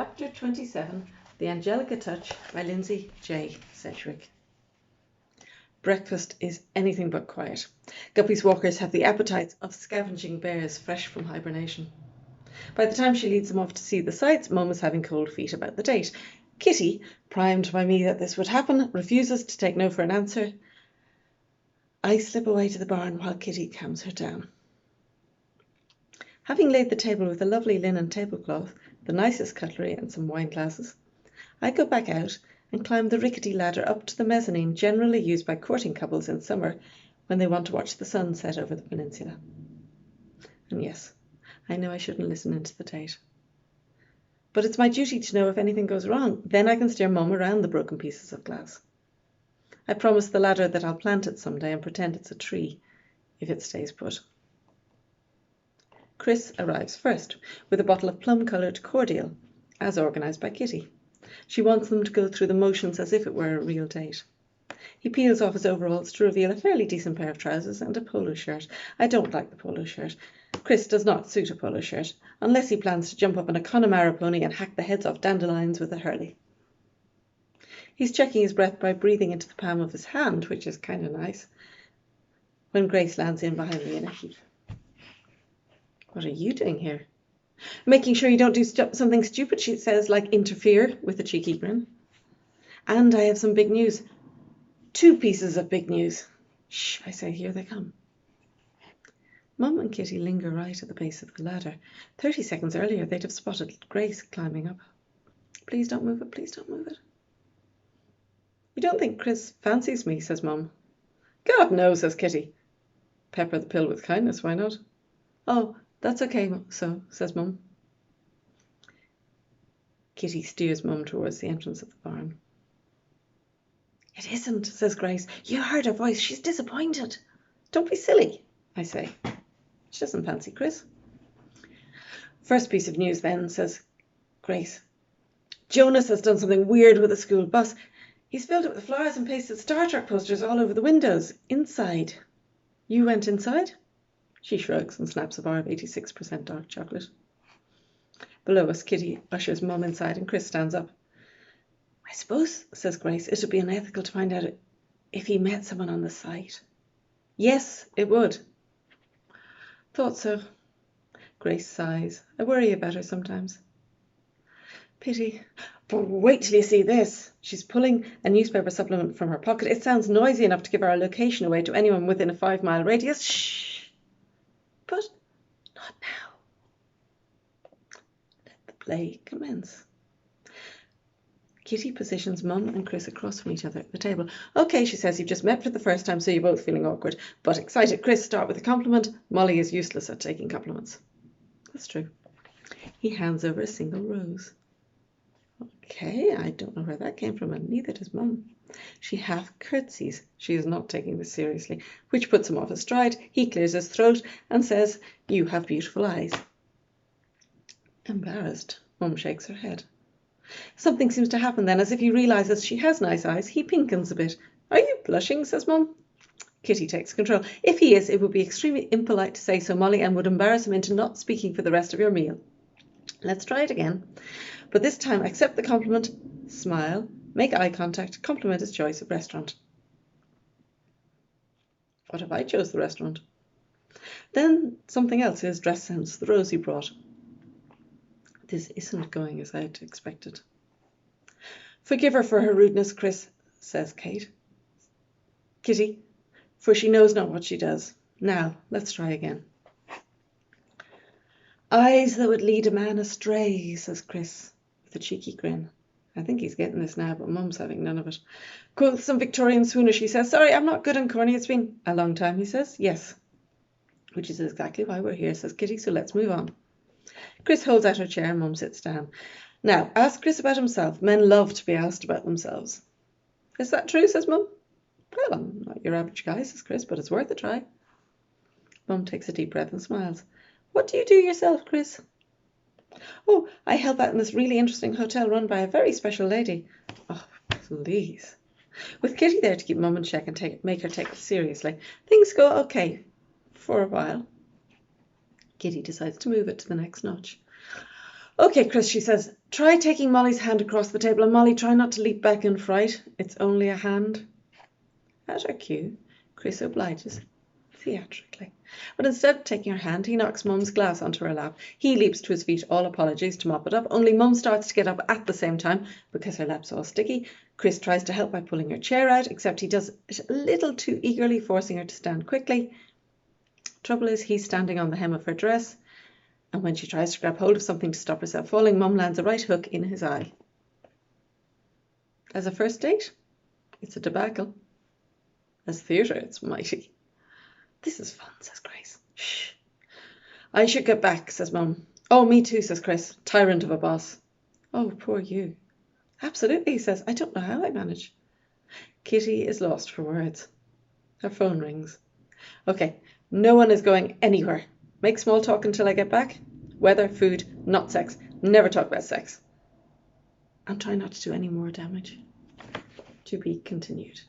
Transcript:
Chapter 27, The Angelica Touch by Lindsay J. Sedgwick. Breakfast is anything but quiet. Guppy's walkers have the appetites of scavenging bears fresh from hibernation. By the time she leads them off to see the sights, Mum is having cold feet about the date. Kitty, primed by me that this would happen, refuses to take no for an answer. I slip away to the barn while Kitty calms her down. Having laid the table with a lovely linen tablecloth, the nicest cutlery and some wine glasses, I go back out and climb the rickety ladder up to the mezzanine generally used by courting couples in summer when they want to watch the sun set over the peninsula. And yes, I know I shouldn't listen into the date. But it's my duty to know if anything goes wrong. Then I can steer Mum around the broken pieces of glass. I promise the ladder that I'll plant it someday and pretend it's a tree, if it stays put. Chris arrives first, with a bottle of plum-coloured cordial, as organised by Kitty. She wants them to go through the motions as if it were a real date. He peels off his overalls to reveal a fairly decent pair of trousers and a polo shirt. I don't like the polo shirt. Chris does not suit a polo shirt, unless he plans to jump up on a Connemara pony and hack the heads off dandelions with a hurley. He's checking his breath by breathing into the palm of his hand, which is kind of nice, when Grace lands in behind me in a heap. What are you doing here? Making sure you don't do something stupid, she says, like interfere, with a cheeky grin. And I have some big news. 2 pieces of big news. Shh, I say, here they come. Mum and Kitty linger right at the base of the ladder. 30 seconds earlier, they'd have spotted Grace climbing up. Please don't move it, please don't move it. You don't think Chris fancies me, says Mum. God, no, says Kitty. Pepper the pill with kindness, why not? Oh, that's okay, so, says Mum. Kitty steers Mum towards the entrance of the barn. It isn't, says Grace. You heard her voice. She's disappointed. Don't be silly, I say. She doesn't fancy Chris. First piece of news then, says Grace. Jonas has done something weird with the school bus. He's filled it with flowers and pasted Star Trek posters all over the windows, inside. You went inside? She shrugs and snaps a bar of 86% dark chocolate. Below us, Kitty ushers Mum inside and Chris stands up. I suppose, says Grace, it would be unethical to find out if he met someone on the site. Yes, it would. Thought so. Grace sighs. I worry about her sometimes. Pity. But wait till you see this. She's pulling a newspaper supplement from her pocket. It sounds noisy enough to give our location away to anyone within a 5-mile radius. Shh. But not now. Let the play commence. Kitty positions Mum and Chris across from each other at the table. Okay, she says, you've just met for the first time, so you're both feeling awkward. But excited. Chris, start with a compliment. Molly is useless at taking compliments. That's true. He hands over a single rose. Okay, I don't know where that came from, and neither does Mum. She half curtsies. She is not taking this seriously, which puts him off his stride. He clears his throat and says, you have beautiful eyes. Embarrassed, Mum shakes her head. Something seems to happen then, as if he realises she has nice eyes. He pinkens a bit. Are you blushing, says Mum. Kitty takes control. If he is, it would be extremely impolite to say so, Molly, and would embarrass him into not speaking for the rest of your meal. Let's try it again. But this time, accept the compliment, smile, make eye contact, compliment his choice of restaurant. What if I chose the restaurant? Then something else, his dress sense, the rose he brought. This isn't going as I had expected. Forgive her for her rudeness, Chris, says Kitty, for she knows not what she does. Now, let's try again. Eyes that would lead a man astray, says Chris, with a cheeky grin. I think he's getting this now, but Mum's having none of it. Quoth some Victorian swooner, she says. Sorry, I'm not good and corny. It's been a long time, he says. Yes, which is exactly why we're here, says Kitty, so let's move on. Chris holds out her chair and Mum sits down. Now, ask Chris about himself. Men love to be asked about themselves. Is that true, says Mum. Well, I'm not your average guy, says Chris, but it's worth a try. Mum takes a deep breath and smiles. What do you do yourself, Chris? Oh, I help out in this really interesting hotel run by a very special lady. Oh, please. With Kitty there to keep Mum in check and make her take it seriously, things go okay for a while. Kitty decides to move it to the next notch. Okay, Chris, she says, try taking Molly's hand across the table, and Molly, try not to leap back in fright. It's only a hand. At her cue, Chris obliges, theatrically. But instead of taking her hand, he knocks Mum's glass onto her lap. He leaps to his feet, all apologies, to mop it up, only Mum starts to get up at the same time because her lap's all sticky. Chris tries to help by pulling her chair out, except he does it a little too eagerly, forcing her to stand quickly. Trouble is, he's standing on the hem of her dress, and when she tries to grab hold of something to stop herself falling, Mum lands a right hook in his eye. As a first date, it's a debacle. As theatre, it's mighty. This is fun, says Grace. Shh. I should get back, says Mum. Oh, me too, says Chris. Tyrant of a boss. Oh, poor you. Absolutely, he says. I don't know how I manage. Kitty is lost for words. Her phone rings. Okay, no one is going anywhere. Make small talk until I get back. Weather, food, not sex. Never talk about sex. And try not to do any more damage. To be continued.